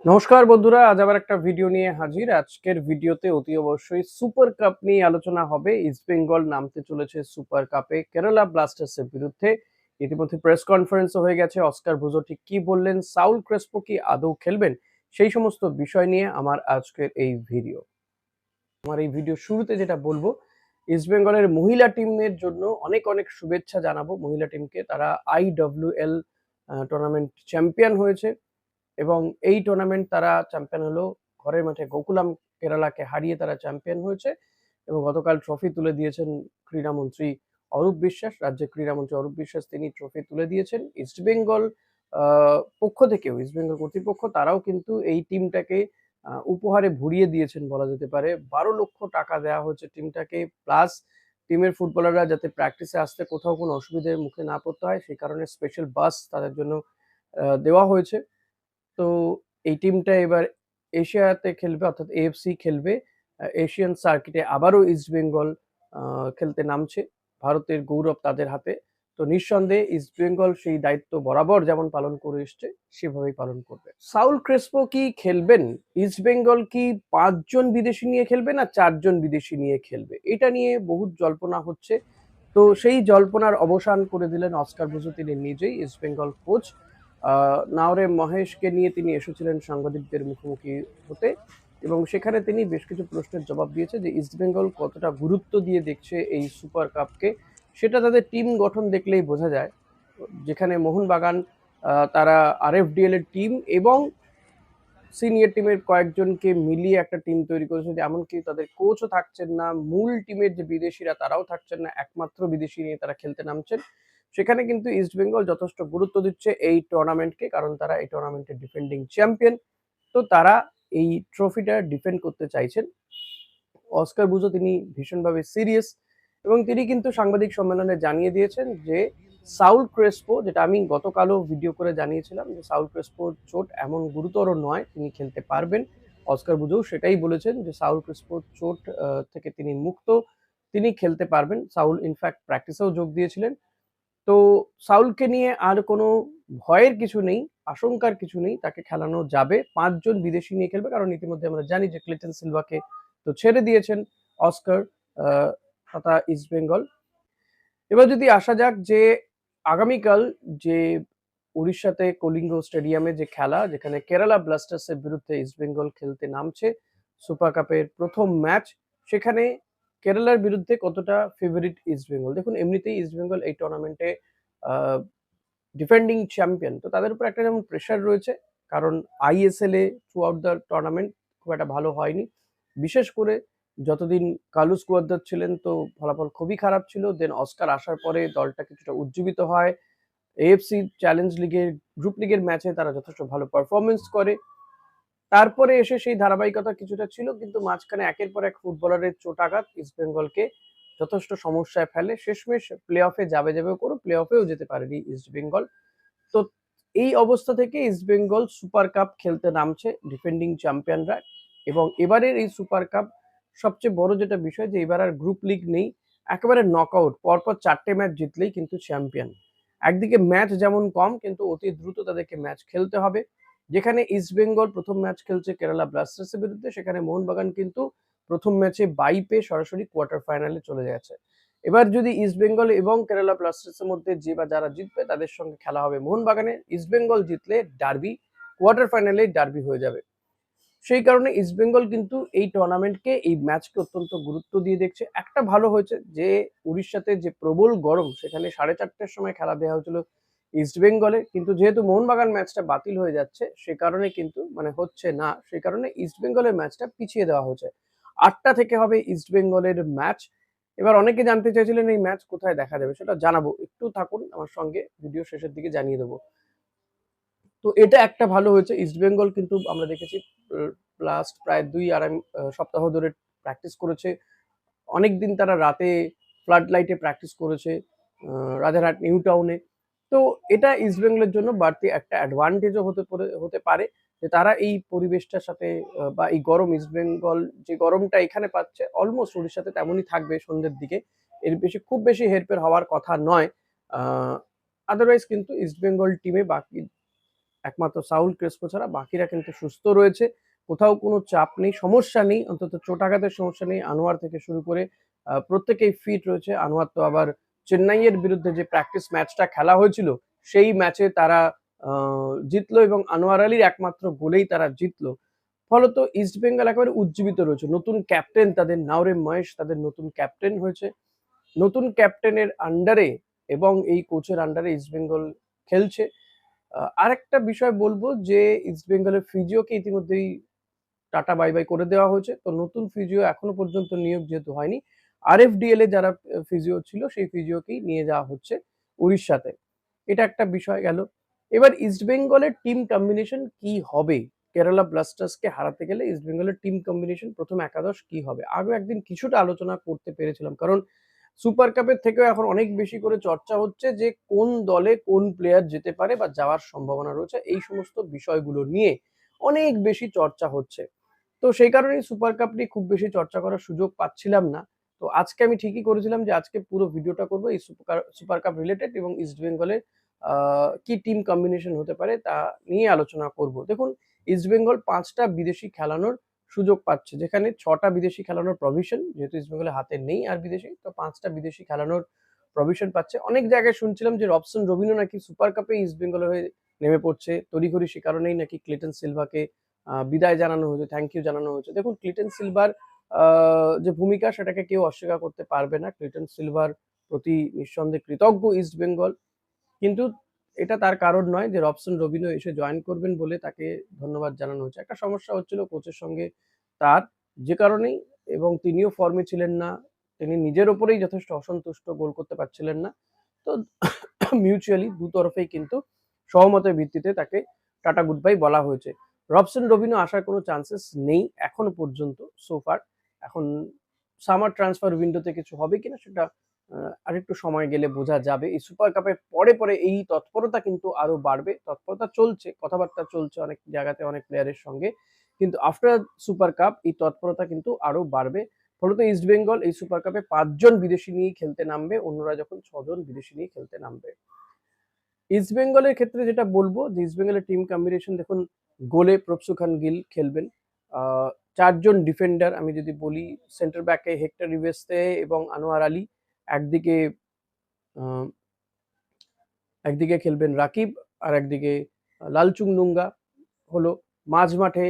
নমস্কার বন্ধুরা, আজ আবার একটা ভিডিও নিয়ে হাজির। আজকের ভিডিওতে অতি অবশ্যই সুপার কাপ নিয়ে আলোচনা হবে। ইস্ট বেঙ্গল নামতে চলেছে সুপার কাপে কেরালা ব্লাস্টার্সের বিরুদ্ধে। ইতিমধ্যে প্রেস কনফারেন্সও হয়ে গেছে। অস্কার বুজো ঠিক কি বললেন, সাউল ক্রেসপো কি আদৌ খেলবেন, সেই সমস্ত বিষয় নিয়ে আমার আজকের এই ভিডিও। আমার এই ভিডিও শুরুতে যেটা বলবো, ইস্ট বেঙ্গলের মহিলা টিমের জন্য অনেক অনেক শুভেচ্ছা জানাবো। মহিলা টিমকে, তারা IWL টুর্নামেন্ট চ্যাম্পিয়ন হয়েছে এবং এই টুর্নামেন্ট তারা চ্যাম্পিয়ন হলো ঘরের মাঠে গোকুলাম কেরালাকে হারিয়ে তারা চ্যাম্পিয়ন হয়েছে এবং গতকাল ট্রফি তুলে দিয়েছেন ক্রীড়ামন্ত্রী অরূপ বিশ্বাস। রাজ্যের ক্রীড়ামন্ত্রী অরূপ বিশ্বাস তিনি ট্রফি তুলে দিয়েছেন। ইস্টবেঙ্গল পক্ষ থেকেও, ইস্টবেঙ্গল কর্তৃপক্ষ তারাও কিন্তু এই টিমটাকে উপহারে ভরিয়ে দিয়েছেন বলা যেতে পারে। 12 লক্ষ টাকা দেওয়া হয়েছে টিমটাকে, প্লাস টিমের ফুটবলাররা যাতে প্র্যাকটিসে আসতে কোথাও কোনো অসুবিধার মুখে না পড়তে হয় সেই কারণে স্পেশাল বাস তাদের জন্য দেওয়া হয়েছে। তো এই টিমটা এবার এশিয়াতে খেলবে, অর্থাৎ AFC খেলবে। এশিয়ান সার্কিটে আবারও ইস্টবেঙ্গল খেলতে নামছে। ভারতের গৌরব তাদের হাতে। তো নিঃসন্দেহে ইস্টবেঙ্গল সেই দায়িত্ব বরাবর যেমন পালন করে এসছে সেভাবেই পালন করবে। সাউল ক্রেসপো কি খেলবেন? ইস্টবেঙ্গল কি 5 জন বিদেশি নিয়ে খেলবে না 4 জন বিদেশি নিয়ে খেলবে? এটা নিয়ে বহুত জল্পনা হচ্ছে। তো সেই জল্পনার অবসান করে দিলেন অস্কার বুজো, তিনি নিজেই ইস্টবেঙ্গল কোচ। নাওরে মহেশকে নিয়ে তিনি এসেছিলেন সাংবাদিকদের মুখোমুখি হতে এবং সেখানে তিনি বেশ কিছু প্রশ্নের জবাব দিয়েছে যে ইস্টবেঙ্গল কতটা গুরুত্ব দিয়ে দেখছে এই সুপার কাপকে, সেটা তাদের টিম গঠন দেখলেই বোঝা যায়। যেখানে মোহনবাগান তারা RFDL এর টিম এবং সিনিয়র টিমের কয়েকজনকে মিলিয়ে একটা টিম তৈরি করেছে, যে এমনকি তাদের কোচও থাকছেন না, মূল টিমের যে বিদেশিরা তারাও থাকছেন না, একমাত্র বিদেশি নিয়ে তারা খেলতে নামছেন। সেখানে কিন্তু ইস্টবেঙ্গল যথেষ্ট গুরুত্ব দিচ্ছে এই টুর্নামেন্টকে, কারণ তারা এই টুর্নামেন্টের ডিফেন্ডিং চ্যাম্পিয়ন। তো তারা এই ট্রফিটা ডিফেন্ড করতে চাইছেন। অস্কার বুজো তিনি ভীষণভাবে সিরিয়াস এবং তিনি কিন্তু সাংবাদিক সম্মেলনে জানিয়ে দিয়েছেন যে সাউল ক্রেসপো, যেটা আমি গতকালও ভিডিও করে জানিয়েছিলাম, যে সাউল ক্রেসপোর চোট এমন গুরুতর নয়, তিনি খেলতে পারবেন। অস্কার বুজো সেটাই বলেছেন যে সাউল ক্রেসপোর চোট থেকে তিনি মুক্ত, তিনি খেলতে পারবেন। সাউল ইনফ্যাক্ট প্র্যাকটিসেও যোগ দিয়েছিলেন। তো সাউলকে নিয়ে আর কোনো ভয়ের কিছু নেই, আশঙ্কার কিছু নেই, তাকে খেলানো যাবে। 5 জন বিদেশি নিয়ে খেলবে, কারণ ইতিমধ্যে আমরা জানি যে ক্লিটন সিলভাকে তো ছেড়ে দিয়েছেন অস্কার তথা ইস্টবেঙ্গল। এবার যদি আসা যাক যে আগামীকাল যে উড়িষ্যাতে কলিঙ্গ স্টেডিয়ামে যে খেলা, যেখানে কেরালা ব্লাস্টার্সের বিরুদ্ধে ইস্টবেঙ্গল খেলতে নামছে সুপার কাপের প্রথম ম্যাচ, সেখানে কেরালার বিরুদ্ধে কতটা ফেভারিট ইস্টবেঙ্গল? দেখুন, এমনিতেই ইস্টবেঙ্গল এই টুর্নামেন্টে ডিফেন্ডিং চ্যাম্পিয়ন, তো তাদের উপর একটা যেমন প্রেশার রয়েছে, কারণ ISL A through out the tournament খুব একটা ভালো হয়নি। বিশেষ করে যতদিন কার্লোস কুয়াদ্রাত ছিলেন তো ফলাফল খুবই খারাপ ছিল। দেন অস্কার আসার পরে দলটা কিছুটা উজ্জীবিত হয়। AFC চ্যালেঞ্জ লিগের গ্রুপ লিগের ম্যাচে তারা যথেষ্ট ভালো পারফরমেন্স করে। তারপরে এসে সেই ধারাবাহিকতা কিছুটা ছিল, কিন্তু মাঝখানে একের পর এক ফুটবলারের চোটাঘাত ইস্টবেঙ্গলকে যথেষ্ট সমস্যায় ফেলে। শেষমেশ প্লে অফে যাবে যাবে করে প্লে অফেও যেতে পারেনি ইস্টবেঙ্গল। তো এই অবস্থা থেকে ইস্টবেঙ্গল সুপার কাপ খেলতে নামছে, ডিফেন্ডিং চ্যাম্পিয়নরা। এবং এবারের এই সুপার কাপ সবচেয়ে বড় যেটা বিষয়, যে এবার আর গ্রুপ লিগ নেই, একেবারে নকআউট, পরপর 4টে ম্যাচ জিতলেই কিন্তু চ্যাম্পিয়ন। একদিকে ম্যাচ যেমন কম, কিন্তু অতি দ্রুত তাদেরকে ম্যাচ খেলতে হবে। যেখানে ইস্টবেঙ্গল প্রথম ম্যাচ খেলছে কেরালা ব্লাস্টার্সের বিরুদ্ধে, সেখানে মোহনবাগান কিন্তু প্রথম ম্যাচে বাই পেয়ে সরাসরি কোয়ার্টার ফাইনালে চলে গেছে। এবার যদি ইস্টবেঙ্গল এবং কেরালা ব্লাস্টার্সের মধ্যে যে বা যারা জিতবে তাদের সঙ্গে খেলা হবে মোহনবাগানের। ইস্টবেঙ্গল জিতলে ডার্বি, কোয়ার্টার ফাইনালে ডার্বি হয়ে যাবে। সেই কারণে ইস্টবেঙ্গল কিন্তু এই টুর্নামেন্টকে, এই ম্যাচকে অত্যন্ত গুরুত্ব দিয়ে দেখছে। একটা ভালো হয়েছে যে উড়িষ্যাতে যে প্রবল গরম, সেখানে 4:30টার সময় খেলা দেওয়া হয়েছিল ইস্টবেঙ্গলে, কিন্তু যেহেতু মোহনবাগান ম্যাচটা বাতিল হয়ে যাচ্ছে সে কারণে কিন্তু মানে হচ্ছে না, সেই কারণে ইস্টবেঙ্গলের ম্যাচটা পিছিয়ে দেওয়া হয়েছে। 8টা থেকে হবে ইস্টবেঙ্গলের ম্যাচ। এবার অনেকে জানতে চাইছিলেন এই ম্যাচ কোথায় দেখা যাবে, সেটা জানাবো, একটু থাকুন আমার সঙ্গে, ভিডিও শেষের দিকে জানিয়ে দেবো। তো এটা একটা ভালো হয়েছে, ইস্টবেঙ্গল কিন্তু আমরা দেখেছি লাস্ট প্রায় 2-2.5 সপ্তাহ ধরে প্র্যাকটিস করেছে। অনেকদিন তারা রাতে ফ্লাড লাইটে প্র্যাকটিস করেছে রাজারহাট নিউ টাউনে। তো এটা ইস্টবেঙ্গলের জন্য বাড়তি একটা অ্যাডভান্টেজও হতে পারে, যে তারা এই পরিবেশটার সাথে বা এই গরম, ইস্টবেঙ্গল যে গরমটা এখানে পাচ্ছে অলমোস্ট উড়িষ্যাতে তেমনই থাকবে সন্ধ্যের দিকে। এর বেশি, খুব বেশি হেরফের হওয়ার কথা নয়। আদারওয়াইজ কিন্তু ইস্টবেঙ্গল টিমে বাকি একমাত্র সাউল ক্রেসপো ছাড়া বাকিরা কিন্তু সুস্থ রয়েছে, কোথাও কোনো চাপ নেই, সমস্যা নেই, অন্তত চোটাঘাতের সমস্যা নেই। আনোয়ার থেকে শুরু করে প্রত্যেকেই ফিট রয়েছে। আনোয়ার তো আবার চেন্নাইয়ের বিরুদ্ধে যে প্র্যাকটিস ম্যাচটা খেলা হয়েছিল সেই ম্যাচে তারা জিতলো এবং আনোয়ার আলীর একমাত্র গোলেই তারা জিতলো। ফলত ইস্টবেঙ্গল একেবারে উজ্জীবিত রয়েছে। নতুন ক্যাপ্টেন তাদের নাওরেম মহেশ তাদের নতুন ক্যাপ্টেন হয়েছে। নতুন ক্যাপ্টেনের আন্ডারে এবং এই কোচের আন্ডারে ইস্টবেঙ্গল খেলছে। আরেকটা বিষয় বলবো যে ইস্টবেঙ্গলের ফিজিওকে ইতিমধ্যেই টাটা বাই বাই করে দেওয়া হয়েছে। তো নতুন ফিজিও এখনো পর্যন্ত নিয়োগ যেহেতু হয়নি, আরএফডিএল এ যারা ফিজিও ছিল সেই ফিজিওকেই নিয়ে যাওয়া হচ্ছে উড়িষ্যাতে। এটা একটা বিষয় গেল। এবার ইস্টবেঙ্গলের টিম কম্বিনেশন কি হবে? কেরালা ব্লাস্টার্সকে হারাতে গেলে ইস্টবেঙ্গলের টিম কম্বিনেশন প্রথম একাদশ কি হবে? আগেও একদিন কিছুটা আলোচনা করতে পেরেছিলাম, কারণ সুপার কাপের থেকেও এখন অনেক বেশি করে চর্চা হচ্ছে যে কোন দলে কোন প্লেয়ার যেতে পারে বা যাওয়ার সম্ভাবনা রয়েছে, এই সমস্ত বিষয়গুলো নিয়ে অনেক বেশি চর্চা হচ্ছে। তো সেই কারণেই সুপার কাপ নিয়ে খুব বেশি চর্চা করার সুযোগ পাচ্ছিলাম না। তো আজকে আমি ঠিকই করেছিলাম যে আজকে পুরো ভিডিওটা করবো এই সুপার কাপ রিলেটেড এবং ইস্ট বেঙ্গলের কি টিম কম্বিনেশন হতে পারে তা নিয়ে আলোচনা করব। দেখুন, ইস্ট বেঙ্গল 5টা বিদেশি খেলানোর সুযোগ পাচ্ছে, যেখানে 6টা বিদেশি খেলানোর প্রভিশন, যেহেতু ইস্ট বেঙ্গলের হাতে নেই আর বিদেশি, তো 5টা বিদেশি খেলানোর প্রভিশন পাচ্ছে। অনেক জায়গায় শুনছিলাম যে রবসন রবিনো নাকি সুপার কাপে ইস্ট বেঙ্গলের হয়ে নেমে পড়ছে, তড়িঘড়ি সে কারণেই নাকি ক্লেটন সিলভাকে বিদায় জানানো হয়েছে, থ্যাংক ইউ জানানো হয়েছে। দেখুন, ক্লিটন সিলভার যে ভূমিকা সেটাকে কেউ অস্বীকার করতে পারবে না। ক্লিটন সিলভার প্রতি নিঃসন্দেহে কৃতজ্ঞ ইস্ট বেঙ্গল, কিন্তু এটা তার কারণ নয় যে রবসন রবিনো এসে জয়েন করবেন বলে তাকে ধন্যবাদ জানানো হচ্ছে। একটা সমস্যা হচ্ছিল কোচের সঙ্গে তার, যে কারণেই, এবং তিনিও ফর্মে ছিলেন না, তিনি নিজের ওপরেই যথেষ্ট অসন্তুষ্ট, গোল করতে পারছিলেন না। তো মিউচুয়ালি দু তরফেই কিন্তু সহমতের ভিত্তিতে তাকে টাটা গুড বাই বলা হয়েছে। রবসন রবিনো আসার কোনো চান্সেস নেই এখনো পর্যন্ত সোফার। এখন সামার ট্রান্সফার উইন্ডোতে কিছু হবে কিনা সেটা আরেকটু সময় গেলে বোঝা যাবে। এই সুপার কাপের পরে পরে এই তৎপরতা কিন্তু আরো বাড়বে। তৎপরতা চলছে, কথাবার্তা চলছে অনেক জায়গাতে অনেক প্লেয়ারের সঙ্গে, কিন্তু আফটার সুপার কাপ এই তৎপরতা কিন্তু আরো বাড়বে। ফলত ইস্ট বেঙ্গল এই সুপার কাপে 5জন বিদেশি নিয়েই খেলতে নামবে, অন্যরা যখন 6জন বিদেশি নিয়ে খেলতে নামবে। ইস্ট বেঙ্গলের ক্ষেত্রে যেটা বলবো যে ইস্ট বেঙ্গলের টিম কম্বিনেশন দেখুন, গোলে প্রভসু খান গিল খেলবেন, 4জন ডিফেন্ডার আমি যদি বলি, সেন্টার ব্যাকে হেক্টর রিভেস্তে এবং আনোয়ার আলী, একদিকে একদিকে খেলবেন রাকিব আর একদিকে লালচুং নুঙ্গা হলো। মাঝ মাঠে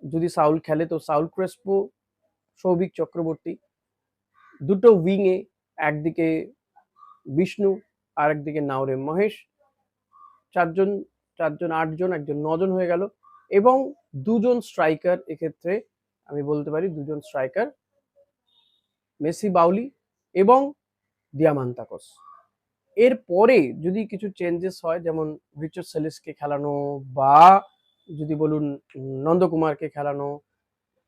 যদি সাউল খেলে তো সাউল ক্রেসপো, সৌভিক চক্রবর্তী। দুটো উইং এ, একদিকে বিষ্ণু আর একদিকে নাওরেম মহেশ। 4জন 8জন, একজন 9জন হয়ে গেল, এবং 2জন স্ট্রাইকার। এক্ষেত্রে আমি বলতে পারি 2জন স্ট্রাইকার, মেসি বাউলি এবং দিয়ামান্তাকস। এরপরে যদি কিছু চেঞ্জেস হয়, যেমন রিচার্ড সেলিসকে খেলানো বা যদি বলুন নন্দকুমারকে খেলানো,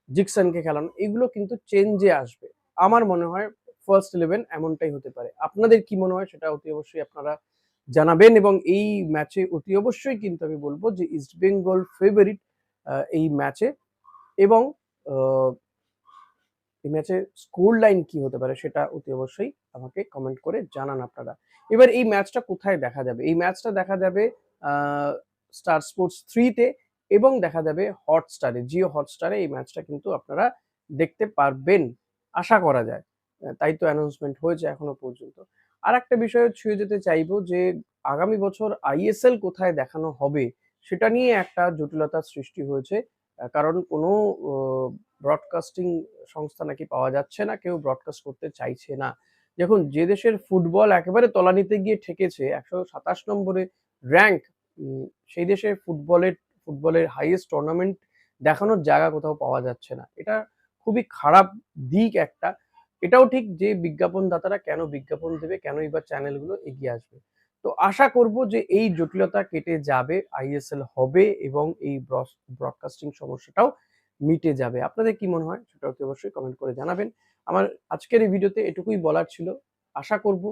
জিকসনকে খেলানো, এগুলো কিন্তু চেঞ্জে আসবে। আমার মনে হয় ফার্স্ট 11 এমনটাই হতে পারে। আপনাদের কি মনে হয় সেটা অতি অবশ্যই আপনারা জানাবেন, এবং এই ম্যাচে অতি অবশ্যই কিন্তু আমি বলবো যে ইস্ট বেঙ্গল ফেভারিট এই ম্যাচে, এবং এই ম্যাচে স্কোর লাইন কি হতে পারে সেটা অতি অবশ্যই আমাকে কমেন্ট করে জানান আপনারা। এবার এই ম্যাচটা কোথায় দেখা যাবে? এই ম্যাচটা দেখা যাবে স্টার স্পোর্টস 3-তে এবং দেখা যাবে হটস্টারে, জিও হটস্টারে এই ম্যাচটা কিন্তু আপনারা দেখতে পারবেন আশা করা যায়। তাই তো অ্যানাউন্সমেন্ট হয়েছে এখনো পর্যন্ত। আর একটা বিষয় ছুঁয়ে যেতে চাইবো যে আগামী বছর আইএসএল কোথায় দেখানো হবে সেটা নিয়ে একটা জটিলতার সৃষ্টি হয়েছে, কারণ কোনো ব্রডকাস্টিং সংস্থা নাকি পাওয়া যাচ্ছে না, কেউ ব্রডকাস্ট করতে চাইছে না। দেখুন, যে দেশের ফুটবল একেবারে তলানিতে গিয়ে ঠেকেছে, 127 নম্বরে র্যাঙ্ক, সেই দেশে ফুটবলের হাইয়েস্ট টুর্নামেন্ট দেখানোর জায়গা কোথাও পাওয়া যাচ্ছে না। এটা খুবই খারাপ দিক একটা। এটাও ঠিক যে বিজ্ঞাপনদাতারা কেন বিজ্ঞাপন দেবে, কেনই বা চ্যানেলগুলো এগিয়ে আসবে। তো আশা করব যে এই জটিলতা কেটে যাবে, আইএসএল হবে এবং এই ব্রডকাস্টিং সমস্যাটাও মিটে যাবে। আপনাদের কি মনে হয় সেটা অবশ্যই কমেন্ট করে জানাবেন। আমার আজকের এই ভিডিওতে এটুকুই বলার ছিল। আশা করব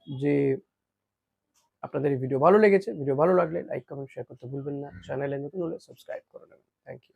যে আপনাদের এই ভিডিও ভালো লেগেছে। ভিডিও ভালো লাগলে লাইক, কমেন্ট, শেয়ার করতে ভুলবেন না। চ্যানেলে নতুন হলে সাবস্ক্রাইব করে নেবেন। Thank you.